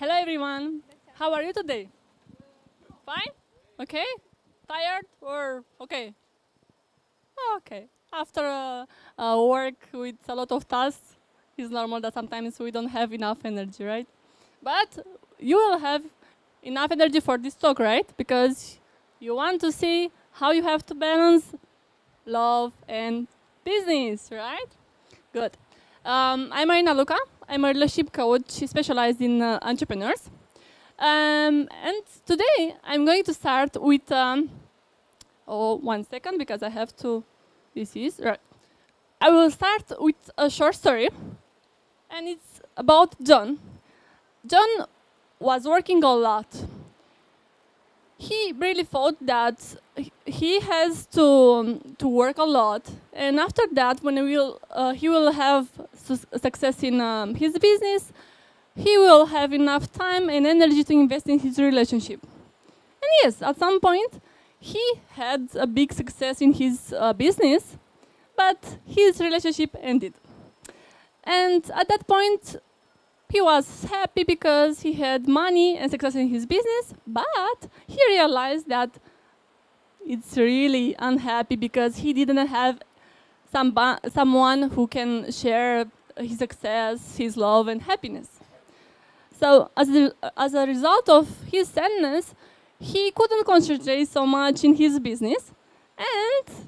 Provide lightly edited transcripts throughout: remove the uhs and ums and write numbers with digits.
Hello everyone. How are you today? Fine? Okay? Tired or okay? Oh, okay. After work with a lot of tasks, it's normal that sometimes we don't have enough energy, right? But you will have enough energy for this talk, right? Because you want to see how you have to balance love and business, right? Good. I'm Marina Luca. I'm a relationship coach specialized in entrepreneurs. And today I'm going to start with, oh, 1 second because I have to, this is, right. I will start with a short story and it's about John. John was working a lot. He really thought that he has to work a lot, and after that, when he will have success in his business, he will have enough time and energy to invest in his relationship. And yes, at some point, he had a big success in his business, but his relationship ended. And at that point, he was happy because he had money and success in his business, but he realized that it's really unhappy because he didn't have someone who can share his success, his love, and happiness. So as a result of his sadness, he couldn't concentrate so much in his business, and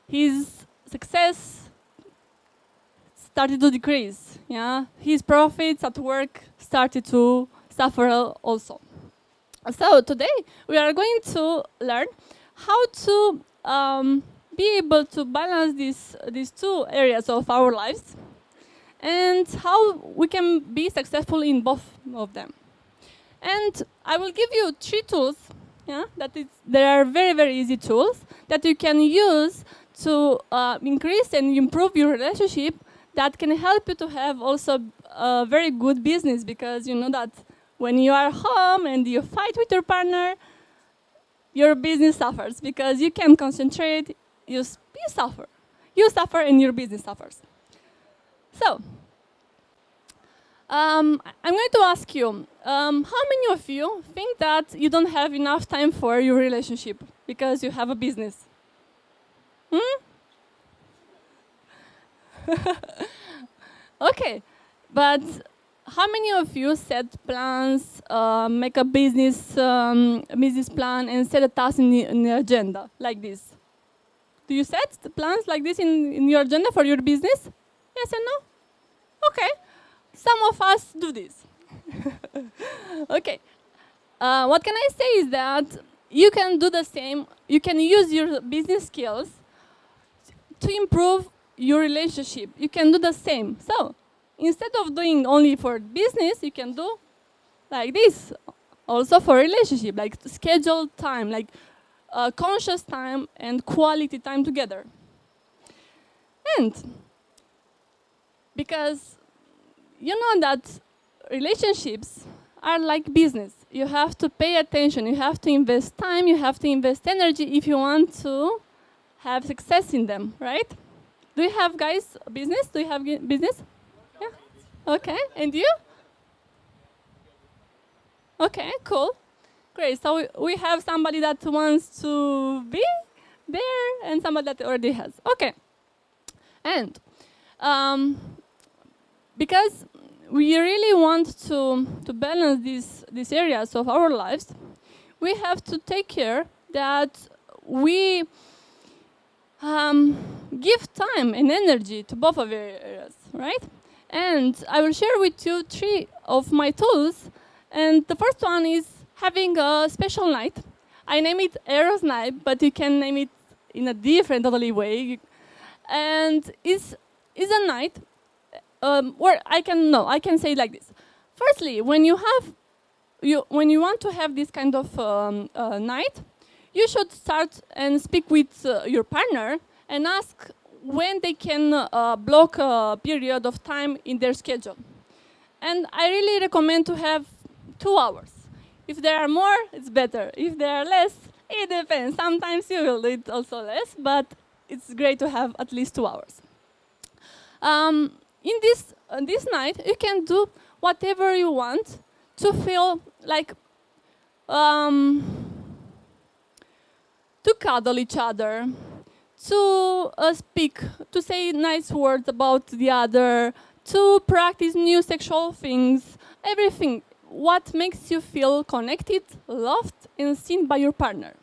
his success started to decrease. Yeah, his profits at work started to suffer also. So today we are going to learn how to be able to balance these two areas of our lives and how we can be successful in both of them. And I will give you 3 tools. Yeah, they are very, very easy tools that you can use to increase and improve your relationship, that can help you to have also a very good business, because you know that when you are home and you fight with your partner, your business suffers because you can't concentrate, you suffer. You suffer and your business suffers. So, I'm going to ask you, how many of you think that you don't have enough time for your relationship because you have a business? Okay, but how many of you set plans, make a business plan, and set a task in the agenda like this? Do you set the plans like this in your agenda for your business? Yes and no? Okay, some of us do this. Okay, what can I say is that you can do the same. You can use your business skills to improve your relationship. You can do the same. So instead of doing only for business, you can do like this also for relationship, like schedule time, like conscious time and quality time together. And because you know that relationships are like business. You have to pay attention, you have to invest time, you have to invest energy if you want to have success in them, right? Do you have, guys, business? Do you have business? Yeah. Okay, and you? Okay, cool. Great, so we have somebody that wants to be there and somebody that already has. Okay. And because we really want to balance these areas of our lives, we have to take care that we give time and energy to both of your areas, right? And I will share with you 3 of my tools. And the first one is having a special night. I name it Eros night, but you can name it in a different totally way. And it's a night where I can say it like this. Firstly, when you want to have this kind of night, you should start and speak with your partner and ask when they can block a period of time in their schedule. And I really recommend to have 2 hours. If there are more, it's better. If there are less, it depends. Sometimes you will do it also less, but it's great to have at least 2 hours. In this night, you can do whatever you want to feel like um, to cuddle each other, to speak, to say nice words about the other, to practice new sexual things, everything. What makes you feel connected, loved, and seen by your partner.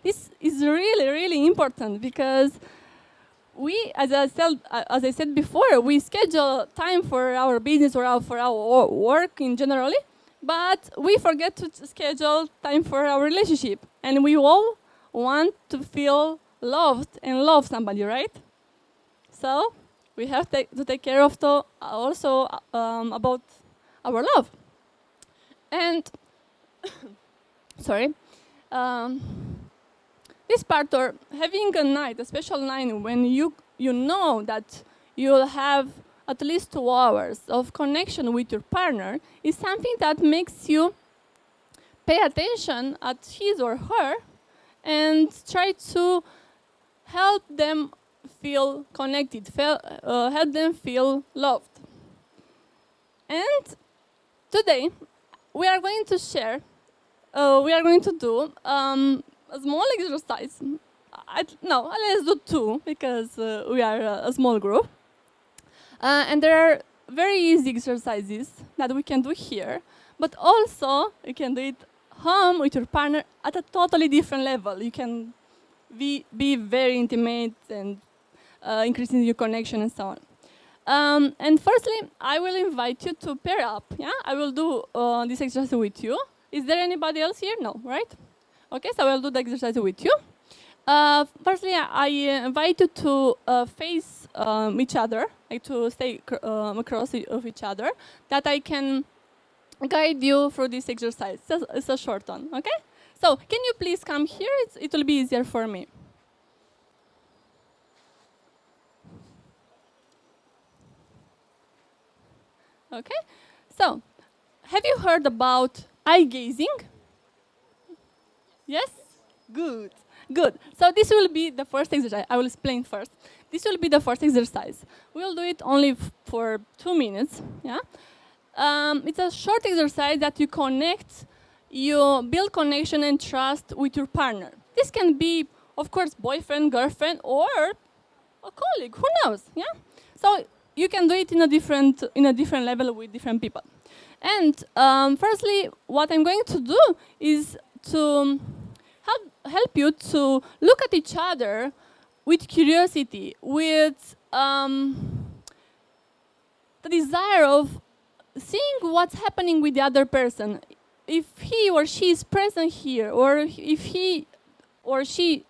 This is really, really important because we, as I said before, we schedule time for our business or for our work in generally, but we forget to schedule time for our relationship, and we all want to feel loved and love somebody, right? So we have to take care of also about our love. And sorry, um, this part, or having a night, a special night, when you know that you'll have at least 2 hours of connection with your partner, is something that makes you pay attention at his or her and try to help them feel connected, help them feel loved. And today, we are going to share, we are going to do a small exercise. No, let's do 2 because we are a small group. And there are very easy exercises that we can do here, but also you can do it home with your partner at a totally different level. You can be very intimate and increasing your connection and so on. And firstly, I will invite you to pair up. Yeah, I will do this exercise with you. Is there anybody else here? No, right? Okay, so I will do the exercise with you. Firstly, I invite you to face each other, like to stay across of each other, that I can guide you through this exercise. It's a short one, okay? So, can you please come here? It will be easier for me. Okay, so have you heard about eye gazing? Yes? Good, good. So this will be the first exercise. I will explain first. This will be the first exercise. We'll do it only for 2 minutes, yeah? It's a short exercise that you build connection and trust with your partner. This can be, of course, boyfriend, girlfriend, or a colleague, who knows, yeah? So you can do it in a different level with different people. And firstly, what I'm going to do is to help you to look at each other with curiosity, with the desire of seeing what's happening with the other person. If he or she is present here, or if he or she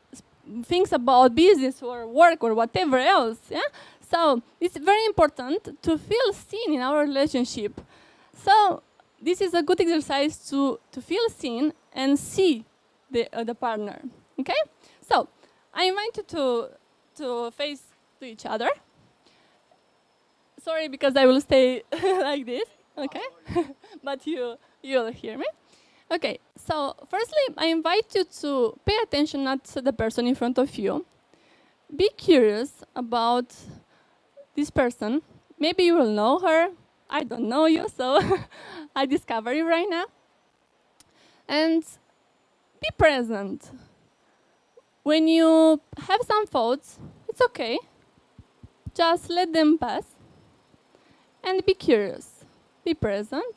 thinks about business or work or whatever else, yeah? So it's very important to feel seen in our relationship. So this is a good exercise to feel seen and see the partner. Okay? So I invite you to face to each other. Sorry, because I will stay like this. Okay? But you'll hear me. Okay. So firstly, I invite you to pay attention not to the person in front of you. Be curious about this person. Maybe you will know her. I don't know you, so I discover you right now. And be present. When you have some thoughts, it's okay. Just let them pass. And be curious. Be present.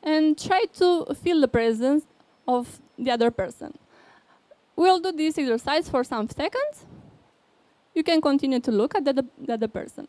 And try to feel the presence of the other person. We'll do this exercise for some seconds. You can continue to look at the other person.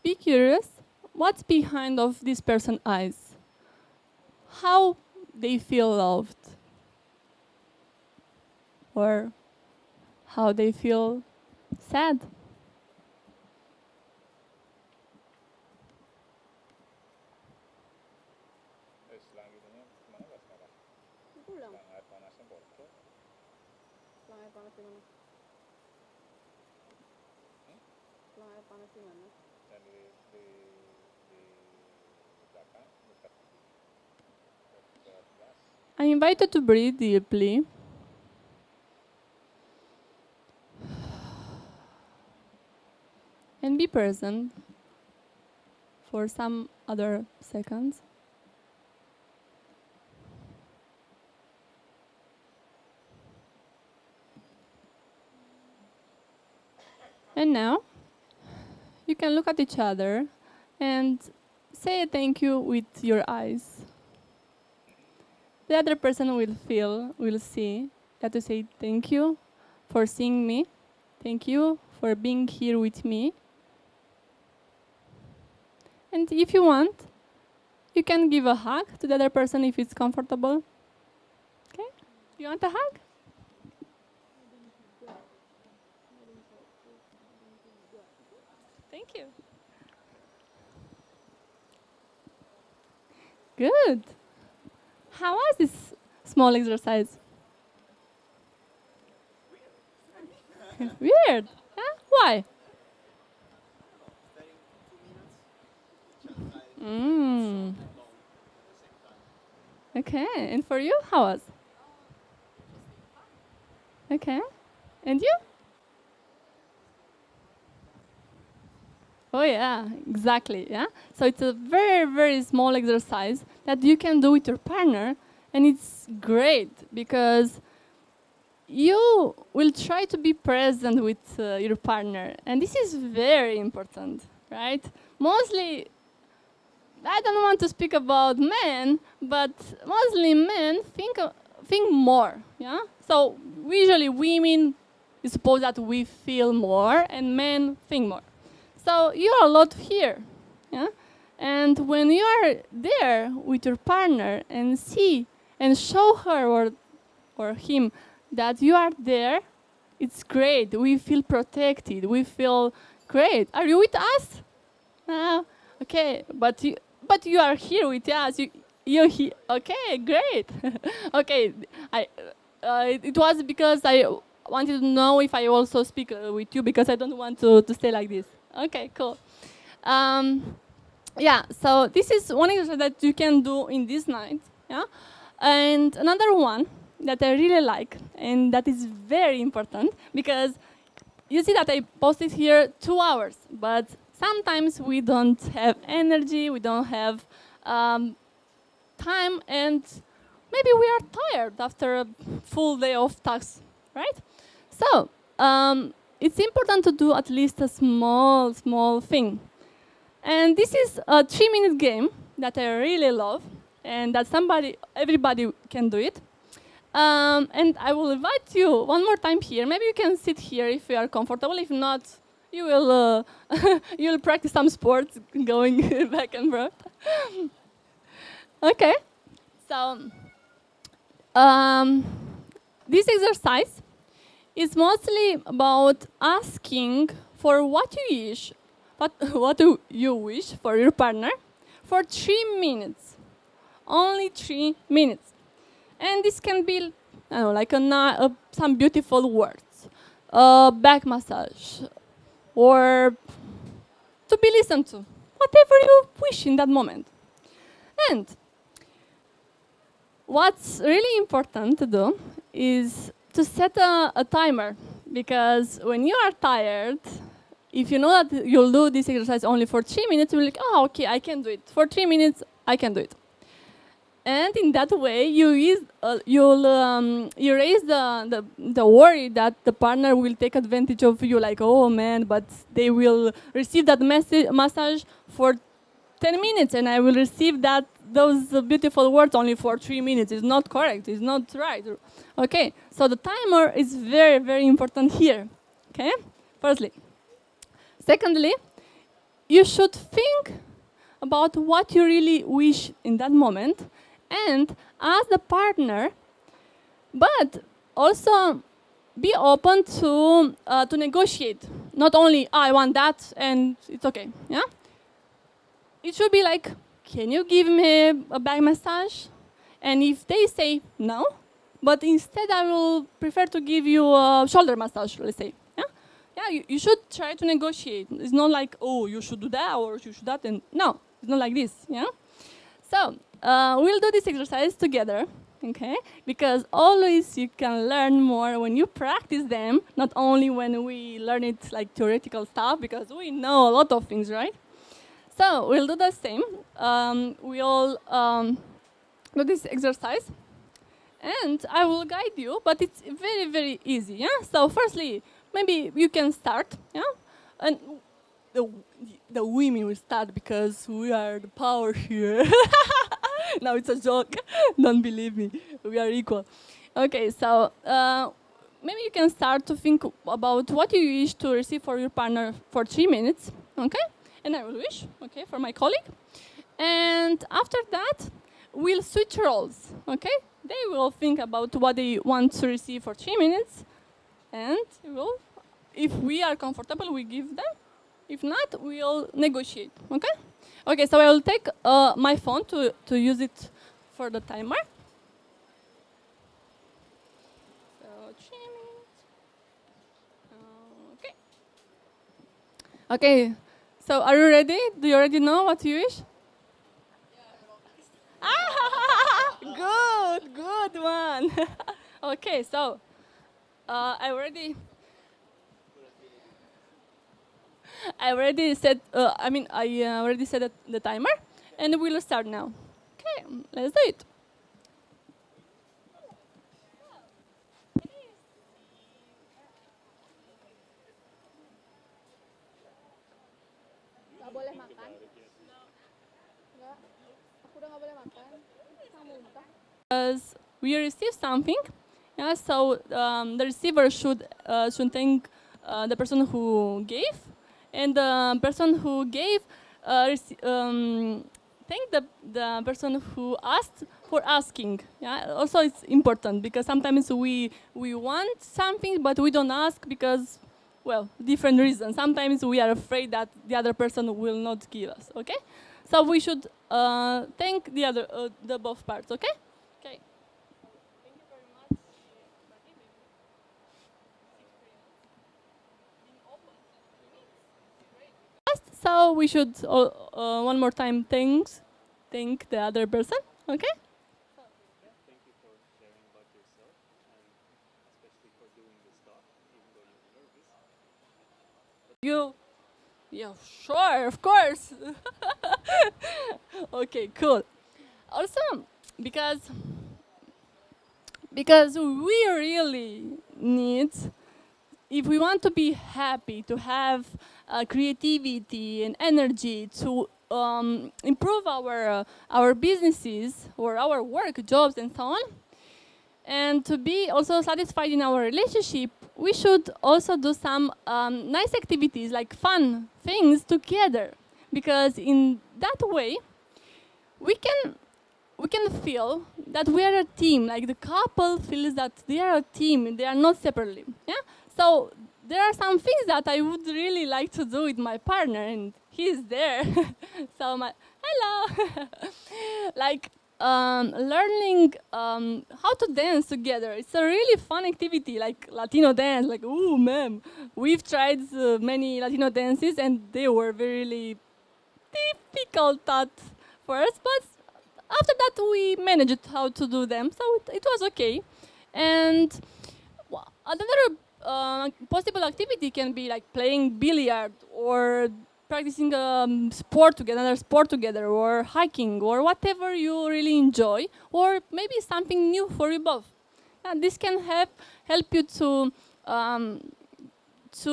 Be curious, what's behind of this person's eyes? How they feel loved? Or how they feel sad? I invite you to breathe deeply. And be present for some other seconds. And now, you can look at each other and say a thank you with your eyes. The other person will see that you say thank you for seeing me. Thank you for being here with me. And if you want, you can give a hug to the other person if it's comfortable. Okay? You want a hug? Thank you. Good. How was this small exercise? Weird. Huh? Why? Mm. Okay. And for you, how was? Okay. And you? Oh yeah, exactly. Yeah. So it's a very, very small exercise that you can do with your partner, and it's great because you will try to be present with your partner, and this is very important, right? Mostly, I don't want to speak about men, but mostly men think more. Yeah. So usually women suppose that we feel more, and men think more. So you're a lot here, yeah? And when you are there with your partner and see and show her or him that you are there, it's great. We feel protected. We feel great. Are you with us? Okay, but you are here with us. You here? Okay, great. Okay, it was because I wanted to know if I also speak with you because I don't want to stay like this. Okay, cool. Yeah, so this is one exercise that you can do in this night. Yeah, and another one that I really like and that is very important because you see that I posted here 2 hours, but sometimes we don't have energy, we don't have time, and maybe we are tired after a full day of tasks, right? So it's important to do at least a small thing. And this is a 3-minute game that I really love, and that everybody can do it. And I will invite you one more time here. Maybe you can sit here if you are comfortable. If not, you will you will practice some sports going back and forth. Okay. So this exercise is mostly about asking for what do you wish for your partner for 3 minutes. Only 3 minutes. And this can be, I don't know, like some beautiful words, back massage, or to be listened to, whatever you wish in that moment. And what's really important to do is to set a timer, because when you are tired, if you know that you'll do this exercise only for 3 minutes, you'll be like, oh, okay, I can do it. For 3 minutes, I can do it. And in that way, you'll erase the worry that the partner will take advantage of you, like, oh man, but they will receive that massage for 10 minutes and I will receive those beautiful words only for 3 minutes. It's not correct, it's not right. Okay, so the timer is very, very important here, okay, firstly. Secondly, you should think about what you really wish in that moment and ask the partner, but also be open to negotiate. Not only, I want that and it's okay, yeah? It should be like, can you give me a back massage? And if they say no, but instead I will prefer to give you a shoulder massage, let's say, yeah? yeah, you should try to negotiate. It's not like, oh, you should do that or you should that. And no, it's not like this. Yeah. So we'll do this exercise together. Okay, because always you can learn more when you practice them, not only when we learn it like theoretical stuff, because we know a lot of things, right? So we'll do the same. We'll do this exercise, and I will guide you, but it's very, very easy, yeah? So firstly, maybe you can start, yeah? And the women will start because we are the power here. No, it's a joke. Don't believe me. We are equal. Okay, so maybe you can start to think about what you wish to receive for your partner for 3 minutes, okay? And I will wish, okay, for my colleague. And after that, we'll switch roles, okay? They will think about what they want to receive for 3 minutes, and we'll, if we are comfortable, we give them. If not, we'll negotiate, okay? Okay, so I will take my phone to use it for the timer. So 3 minutes. Okay. Okay, so are you ready? Do you already know what you wish? Good one. Okay, so I already set. I already set the timer, and we'll start now. Okay, let's do it. Nggak boleh makan? Nggak. Aku udah nggak boleh makan. Sama muntah. Because we receive something, yeah. So the receiver should thank the person who gave, and the person who gave thank the person who asked for asking. Yeah. Also, it's important because sometimes we want something but we don't ask because, well, different reasons. Sometimes we are afraid that the other person will not give us. Okay. So we should thank the both parts. Okay. Okay. Thank you very much. So we should one more time thank the other person. Okay. Thank you for sharing about yourself and especially for doing the stuff, even though you're nervous. Yeah, sure, of course. Okay, cool. Also, because we really need, if we want to be happy, to have creativity and energy to improve our businesses or our work, jobs, and so on, and to be also satisfied in our relationship, we should also do some nice activities, like fun things together. Because in that way, we can feel that we are a team. Like the couple feels that they are a team, they are not separately. Yeah. So there are some things that I would really like to do with my partner, and he's there. So hello, like learning how to dance together. It's a really fun activity, like Latino dance. Like, ooh, man, we've tried many Latino dances, and they were really difficult at first, but after that we managed how to do them, so it was okay. And another possible activity can be like playing billiard or practicing sport together, another sport together, or hiking, or whatever you really enjoy, or maybe something new for you both. And this can help you to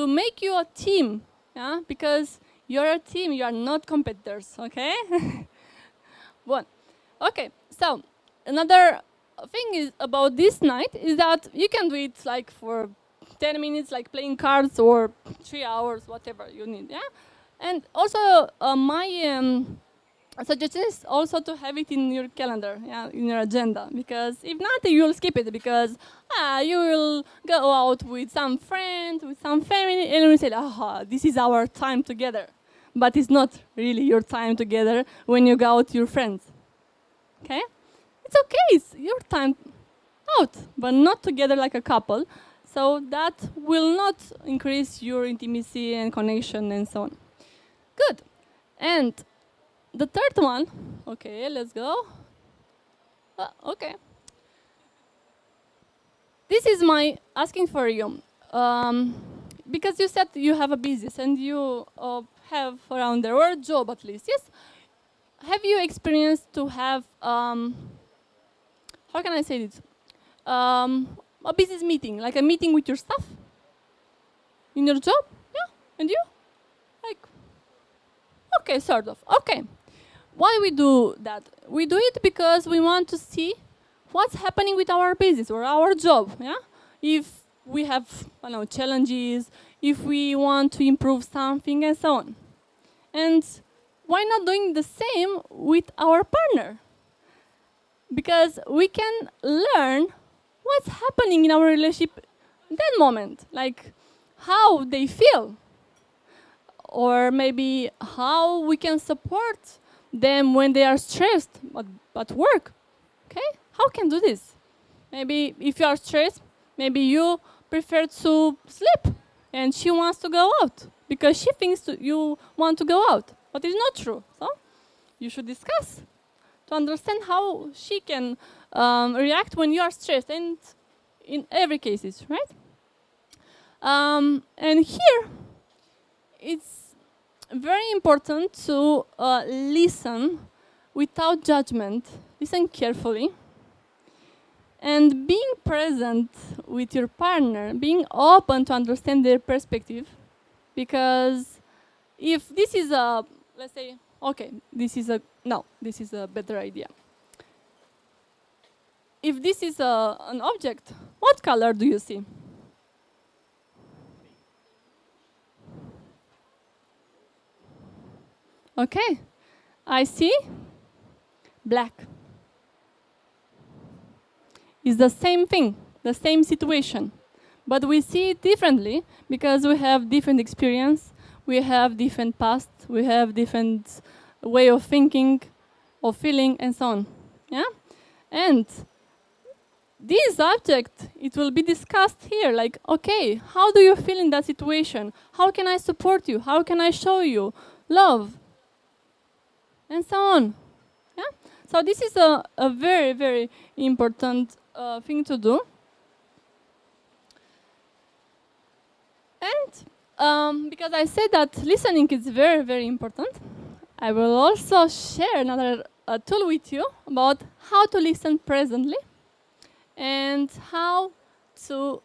make you a team, yeah? Because you're a team, you are not competitors, okay? One. Okay, so another thing is about this night is that you can do it like for 10 minutes, like playing cards, or 3 hours, whatever you need, yeah? And also my suggestion is also to have it in your calendar, yeah, in your agenda, because if not, you will skip it, because you will go out with some friends, with some family, and you will say, this is our time together. But it's not really your time together when you go out with your friends. Okay? It's okay, it's your time out, but not together like a couple. So that will not increase your intimacy and connection and so on. Good. And the third one, okay, let's go. Okay. This is my asking for you. Because you said you have a business and you have around there, or a job at least, yes? Have you experienced to have, how can I say this? A business meeting, like a meeting with your staff in your job? Yeah? And you? Like, okay, sort of. Okay. Why we do that? We do it because we want to see what's happening with our business or our job. Yeah? If we have, I don't know, challenges, if we want to improve something and so on. And why not doing the same with our partner? Because we can learn what's happening in our relationship in that moment, like how they feel, or maybe how we can support them when they are stressed at work. Okay, how can do this? Maybe if you are stressed, maybe you prefer to sleep, and she wants to go out because she thinks you want to go out, but it's not true. So you should discuss to understand how she can react when you are stressed, and in every cases, right? And here, it's very important to listen without judgment, listen carefully, and being present with your partner, being open to understand their perspective, because if this is a, let's say, okay, this is a better idea. If this is an object, what color do you see? Okay, I see black. It's the same thing, the same situation, but we see it differently because we have different experience, we have different past, we have different way of thinking, of feeling, and so on. Yeah, and this subject, it will be discussed here, like, okay, how do you feel in that situation? How can I support you? How can I show you love? And so on. Yeah? So this is a very, very important thing to do. And because I said that listening is very, very important, I will also share another tool with you about how to listen presently and how to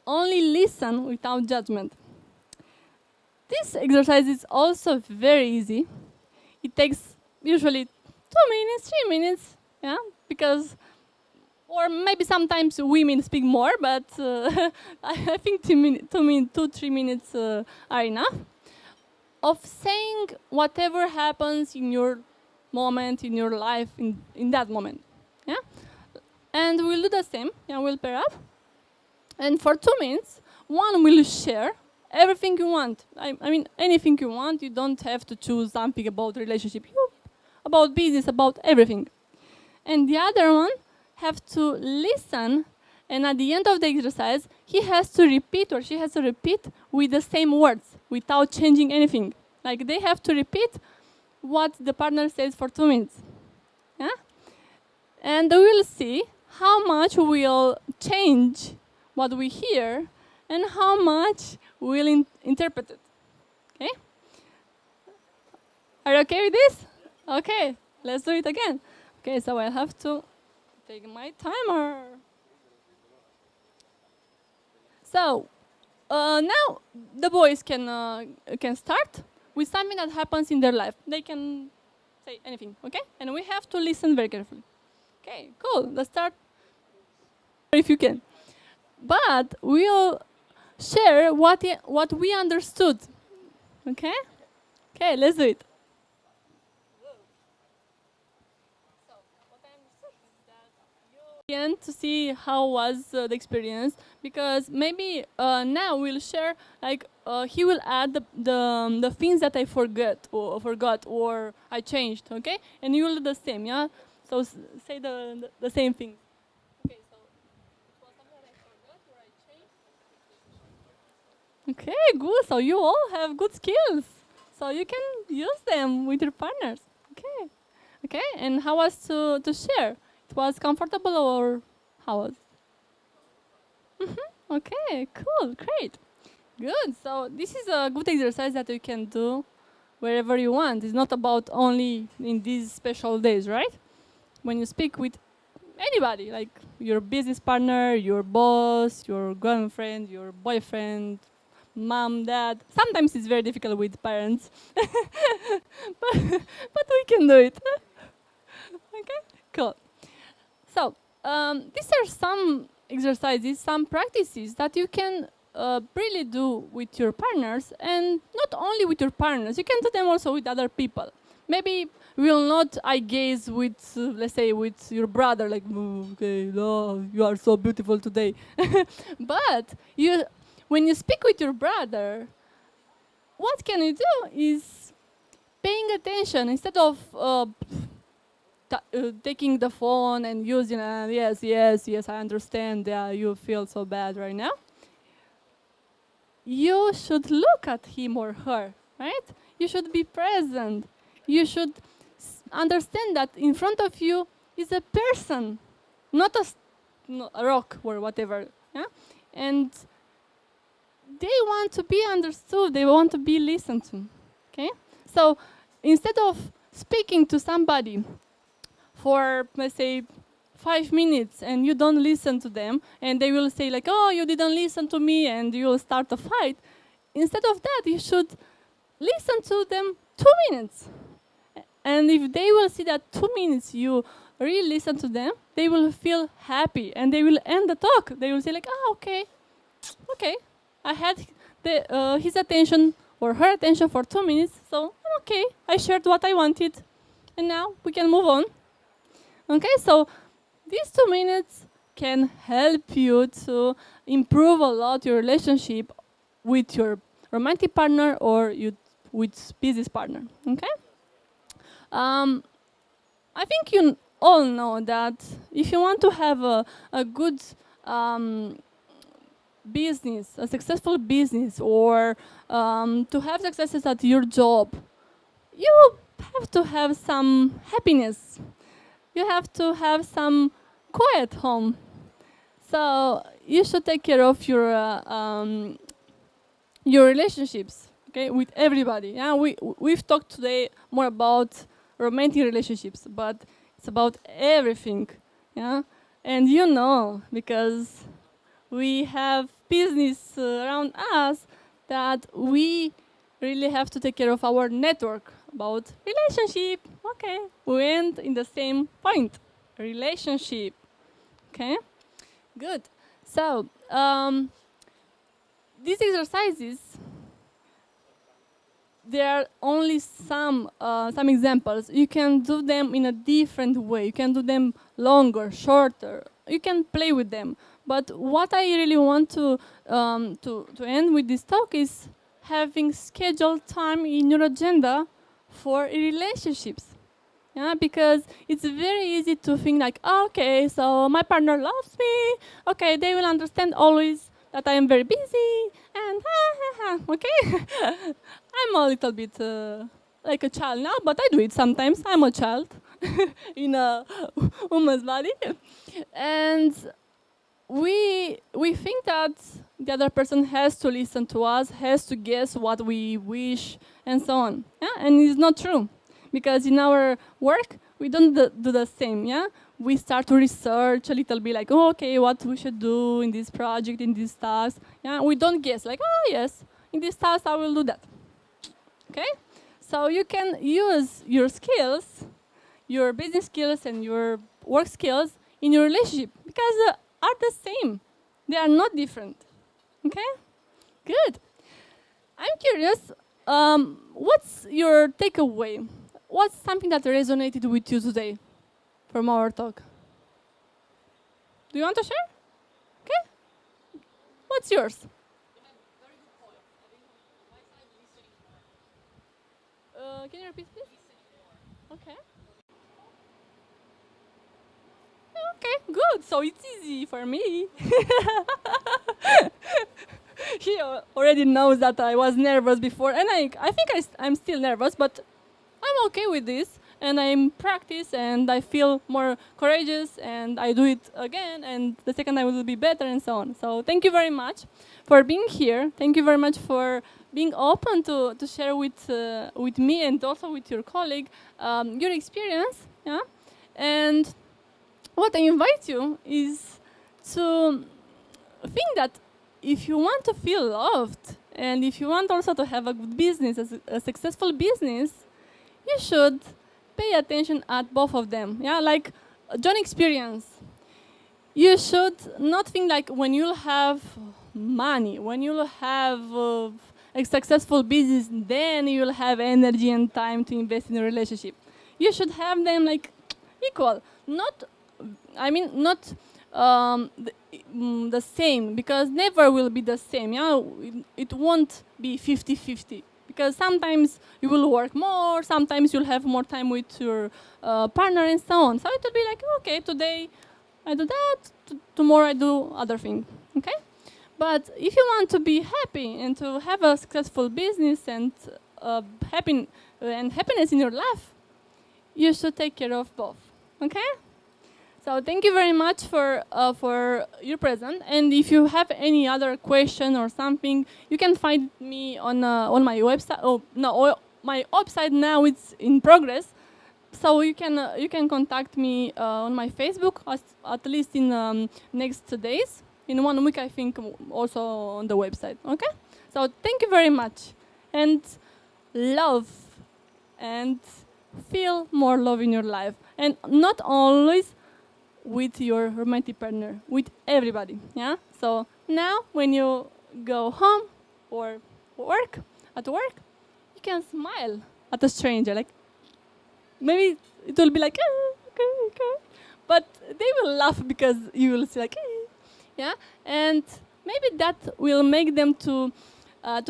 only listen without judgment. This exercise is also very easy. It takes usually 2 minutes, 3 minutes, yeah, because, or maybe sometimes women speak more, but I think 2-3 minutes are enough, of saying whatever happens in your moment, in your life, in that moment, yeah? And we'll do the same, yeah, we'll pair up. And for 2 minutes, one will share everything you want. I mean, anything you want. You don't have to choose something about relationship, about business, about everything. And the other one have to listen, and at the end of the exercise, he has to repeat or she has to repeat with the same words, without changing anything. Like they have to repeat what the partner says for 2 minutes. Yeah? And we'll see how much we'll change what we hear and how much we'll interpret it. Okay? Are you okay with this? Okay, let's do it again. Okay, so I have to take my timer. So now the boys can start with something that happens in their life. They can say anything, okay? And we have to listen very carefully. Okay, cool. Let's start if you can. But we'll share what we understood. Okay? Okay, let's do it. To see how was the experience, because maybe now we'll share, like he will add the things that I forgot or I changed, okay, and you will do the same, yeah. So say the same thing. Okay, so it was something that I forgot or I changed. Okay, good. So you all have good skills. So you can use them with your partners. Okay. Okay. And how was to share? It was comfortable or how was? Okay, cool, great. Good. So this is a good exercise that you can do wherever you want. It's not about only in these special days, right? When you speak with anybody, like your business partner, your boss, your girlfriend, your boyfriend, mom, dad. Sometimes it's very difficult with parents, but we can do it. Okay, cool. So these are some exercises, some practices that you can really do with your partners, and not only with your partners. You can do them also with other people. Maybe we will not eye gaze with, let's say, with your brother, like, "Oh, okay, oh, you are so beautiful today." But when you speak with your brother, what can you do is paying attention instead of taking the phone and using yes, yes, yes, I understand that you feel so bad right now. You should look at him or her, right? You should be present. You should understand that in front of you is a person, not a rock or whatever. Yeah? And they want to be understood. They want to be listened to. Okay? So instead of speaking to somebody for, let's say, 5 minutes and you don't listen to them and they will say like, oh, you didn't listen to me, and you will start a fight. Instead of that, you should listen to them 2 minutes. And if they will see that 2 minutes you really listen to them, they will feel happy and they will end the talk. They will say like, oh, okay, okay, I had his attention or her attention for 2 minutes, so I'm okay. I shared what I wanted, and now we can move on. Okay, so these 2 minutes can help you to improve a lot your relationship with your romantic partner or with business partner. Okay, I think you all know that if you want to have a good business, a successful business, or to have successes at your job, you have to have some happiness. You have to have some quiet home. So you should take care of your relationships, okay, with everybody. Yeah, we've talked today more about romantic relationships, but it's about everything. Yeah, and you know, because we have business around us, that we really have to take care of our network about relationship. Okay, we end in the same point, relationship. Okay, good. So these exercises, there are only some examples. You can do them in a different way. You can do them longer, shorter. You can play with them. But what I really want to end with this talk is having scheduled time in your agenda for relationships. Yeah, because it's very easy to think like, oh, okay, so my partner loves me. Okay, they will understand always that I am very busy, and okay. I'm a little bit like a child now, but I do it sometimes. I'm a child in a woman's body, and we think that the other person has to listen to us, has to guess what we wish, and so on. Yeah, and it's not true, because in our work we don't do the same. Yeah, we start to research a little bit, like, oh, okay, what we should do in this project, in this task. Yeah, we don't guess like, oh yes, in this task I will do that. Okay, so you can use your skills, your business skills and your work skills in your relationship, because are the same. They are not different. Okay, good. I'm curious, what's your takeaway? What's something that resonated with you today from our talk? Do you want to share? Okay, what's yours? Can you repeat, please? Okay. Okay, good. So it's easy for me. he already knows that I was nervous before, and I think I'm still nervous, but I'm okay with this, and I'm practice, and I feel more courageous, and I do it again, and the second time it will be better, and so on. So thank you very much for being here. Thank you very much for being open to share with me and also with your colleague your experience. Yeah, and what I invite you is to think that if you want to feel loved, and if you want also to have a good business, a successful business, you should pay attention at both of them. Yeah, like John experience. You should not think like when you'll have money, when you'll have a successful business, then you'll have energy and time to invest in a relationship. You should have them like equal. Not, I mean, not the same, because never will be the same. Yeah, it won't be 50-50. Because sometimes you will work more, sometimes you'll have more time with your partner and so on. So it will be like, okay, today I do that, tomorrow I do other thing, okay? But if you want to be happy and to have a successful business and happiness in your life, you should take care of both, okay? So thank you very much for your presence. And if you have any other question or something, you can find me on my website. Oh no, my website now it's in progress. So you can contact me on my Facebook at least in next days. In 1 week, I think, also on the website. Okay. So thank you very much, and love, and feel more love in your life, and not always with your romantic partner, with everybody, yeah? So now when you go home or at work, you can smile at a stranger, like maybe it will be like, okay, but they will laugh because you will say like, yeah? And maybe that will make them to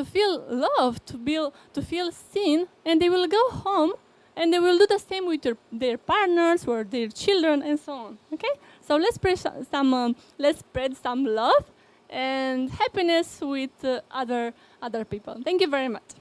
feel loved, to feel seen, and they will go home and they will do the same with their partners or their children and so on. Okay? So let's spread some love and happiness with other people. Thank you very much.